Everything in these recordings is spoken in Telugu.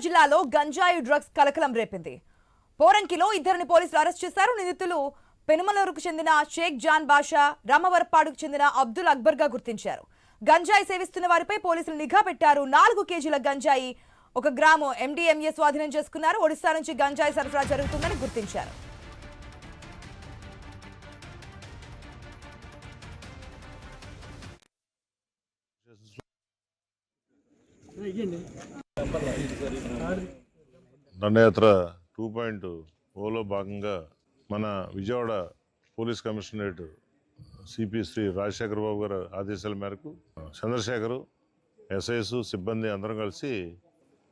జిల్లాలో గంజాయి డ్రగ్స్ కలకలం రేపింది. పోరంకిలో ఇద్దరిని పోలీసులు అరెస్ట్ చేశారు. నిందితులు పెనుమలూరుకు చెందిన షేక్ జాన్ బాషా, రామవరపాడుకు చెందిన అబ్దుల్ అక్బర్ గా గుర్తించారు. గంజాయి సేవిస్తున్న వారిపై పోలీసులు నిఘా పెట్టారు. 4 కేజీల గంజాయి, 1 గ్రాము MDMA స్వాధీనం చేసుకున్నారు. ఒడిశా నుంచి గంజాయి సరఫరా జరుగుతుందని గుర్తించారు. దండయాత్ర 2.0లో భాగంగా మన Vijayawada police commissionerate CP Shri Rajasekhar Babu గారి ఆదేశాల మేరకు చంద్రశేఖర్, ఎస్ఐస్, సిబ్బంది అందరం కలిసి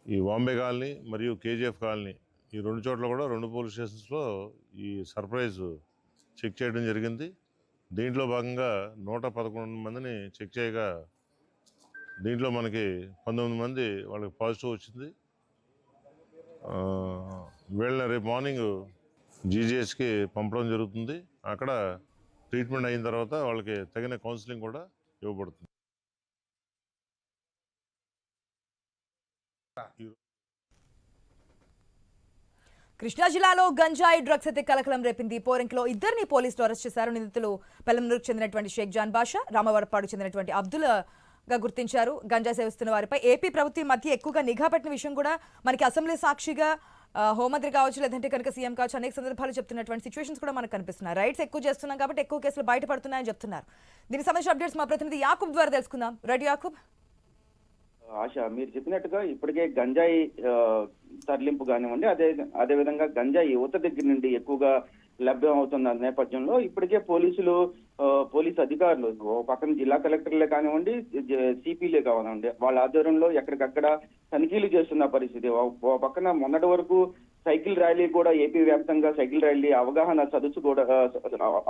ఈ వాంబే కాలనీ మరియు KGF కాలనీ ఈ 2 చోట్ల కూడా 2 పోలీస్ స్టేషన్స్లో ఈ సర్ప్రైజ్ చెక్ చేయడం జరిగింది. దీంట్లో భాగంగా 111 మందిని చెక్ చేయగా దీంట్లో మనకి 19 మంది వాళ్ళకి పాజిటివ్ వచ్చింది. వీళ్ళని రేపు మార్నింగ్ GGHకి పంపడం జరుగుతుంది. అక్కడ ట్రీట్మెంట్ అయిన తర్వాత వాళ్ళకి తగిన కౌన్సిలింగ్ కూడా ఇవ్వబడుతుంది. కృష్ణా జిల్లాలో గంజాయి డ్రగ్స్ అయితే కలకలం రేపింది. పోరంకిలో ఇద్దరిని పోలీసులు అరెస్ట్ చేశారు. నిందితులు పెలంనూరుకు చెందినటువంటి షేక్ జాన్ బాషా, రామవరపాడు చెందినటువంటి అబ్దుల్ గా గుర్తించారు. గంజాయి సేవిస్తున్న వారిపై ఏపీ ప్రభుత్వం మధ్య ఎక్కువగా నిఘా పెట్టిన విషయం కూడా మనకి అసెంబ్లీ సాక్షిగా హోంమంత్రి కావచ్చు, లేదంటే కనుక సీఎం కావచ్చు, అనేక సందర్భాలు చెప్తున్నటువంటి సిచ్యువేషన్స్ కూడా మనకు కనిపిస్తున్నాయి. రైట్స్ ఎక్కువ చేస్తున్నాం కాబట్టి ఎక్కువ కేసులు బయటపడుతున్నాయని చెప్తున్నారు. దీనికి సంబంధించిన అప్డేట్స్ మా ప్రతినిధి యాకూబ్ ద్వారా తెలుసుకుందాం. రెడీ యాకూబ్? ఆశ, మీరు చెప్పినట్టుగా ఇప్పటికే గంజాయి తరలింపు కానివ్వండి, అదేవిధంగా గంజాయి యువత దగ్గర నుండి ఎక్కువగా లభ్యం అవుతున్న నేపథ్యంలో ఇప్పటికే పోలీసు అధికారులు పక్కన జిల్లా కలెక్టర్లే కానివ్వండి, సిపిలే కానివ్వండి, వాళ్ళ ఆధ్వర్యంలో ఎక్కడికక్కడ తనిఖీలు చేస్తున్న పరిస్థితి. పక్కన మొన్నటి వరకు సైకిల్ ర్యాలీ కూడా ఏపీ వ్యాప్తంగా సైకిల్ ర్యాలీ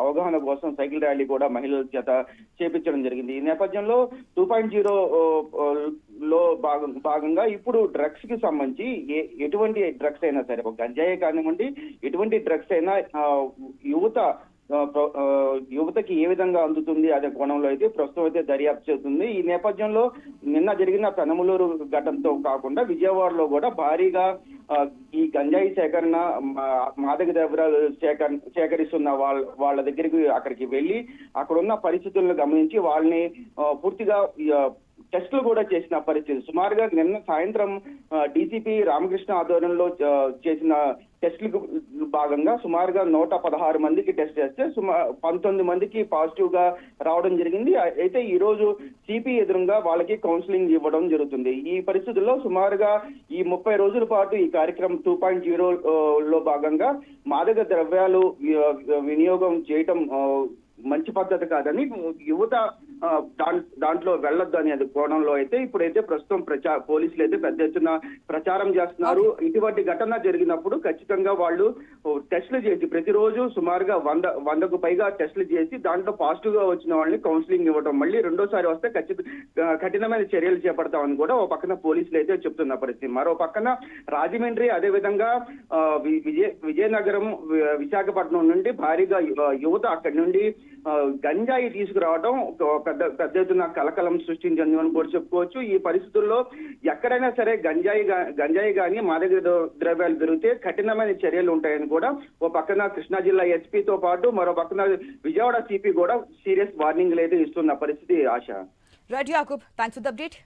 అవగాహన కోసం సైకిల్ ర్యాలీ కూడా మహిళల చేత చేపించడం జరిగింది. ఈ నేపథ్యంలో 2.0లో భాగంగా ఇప్పుడు డ్రగ్స్ కి సంబంధించి ఎటువంటి డ్రగ్స్ అయినా సరే, గంజాయి కానివ్వండి, ఎటువంటి డ్రగ్స్ అయినా యువతకి ఏ విధంగా అందుతుంది అనే కోణంలో అయితే ప్రస్తుతం అయితే దర్యాప్తు చేస్తుంది. ఈ నేపథ్యంలో నిన్న జరిగిన పెనమలూరు ఘటనతో కాకుండా విజయవాడలో కూడా భారీగా ఈ గంజాయి సేకరణ, మాదక ద్రవ్యాలు సేకరిస్తున్న వాళ్ళ దగ్గరికి అక్కడికి వెళ్ళి అక్కడున్న పరిస్థితులను గమనించి వాళ్ళని పూర్తిగా టెస్టులు కూడా చేసిన పరిస్థితి. సుమారుగా నిన్న సాయంత్రం DCP రామకృష్ణ ఆధ్వర్యంలో చేసిన టెస్టులకు భాగంగా సుమారుగా 116 మందికి టెస్ట్ చేస్తే 19 మందికి పాజిటివ్ గా రావడం జరిగింది. అయితే ఈ రోజు సిపి ఎదురుగా వాళ్ళకి కౌన్సిలింగ్ ఇవ్వడం జరుగుతుంది. ఈ పరిస్థితుల్లో సుమారుగా ఈ 30 రోజుల పాటు ఈ కార్యక్రమం 2.0లో భాగంగా మాదక ద్రవ్యాలు వినియోగం చేయటం మంచి పద్ధతి కాదని, యువత దాంట్లో వెళ్ళొద్దు అనే కోణంలో అయితే ఇప్పుడైతే ప్రస్తుతం పోలీసులు అయితే పెద్ద ఎత్తున ప్రచారం చేస్తున్నారు. ఇటువంటి ఘటన జరిగినప్పుడు ఖచ్చితంగా వాళ్ళు టెస్టులు చేసి ప్రతిరోజు సుమారుగా 100కు పైగా టెస్టులు చేసి దాంట్లో పాజిటివ్ గా వచ్చిన వాళ్ళని కౌన్సిలింగ్ ఇవ్వడం, మళ్ళీ రెండోసారి వస్తే కఠినమైన చర్యలు చేపడతామని కూడా ఓ పక్కన పోలీసులు అయితే చెప్తున్న పరిస్థితి. మరో పక్కన రాజమండ్రి, అదేవిధంగా విజయనగరం, విశాఖపట్నం నుండి భారీగా యువత అక్కడి నుండి గంజాయి తీసుకురావడం పెద్ద ఎత్తున కలకలం సృష్టించిందని కూడా చెప్పుకోవచ్చు. ఈ పరిస్థితుల్లో ఎక్కడైనా సరే గంజాయి కానీ మాదక ద్రవ్యాలు దొరికితే కఠినమైన చర్యలు ఉంటాయని కూడా ఓ పక్కన కృష్ణా జిల్లా ఎస్పీతో పాటు మరో పక్కన విజయవాడ సిపి కూడా సీరియస్ వార్నింగ్ అయితే ఇస్తున్న పరిస్థితి. Asha. Right Yakub, thanks for the update.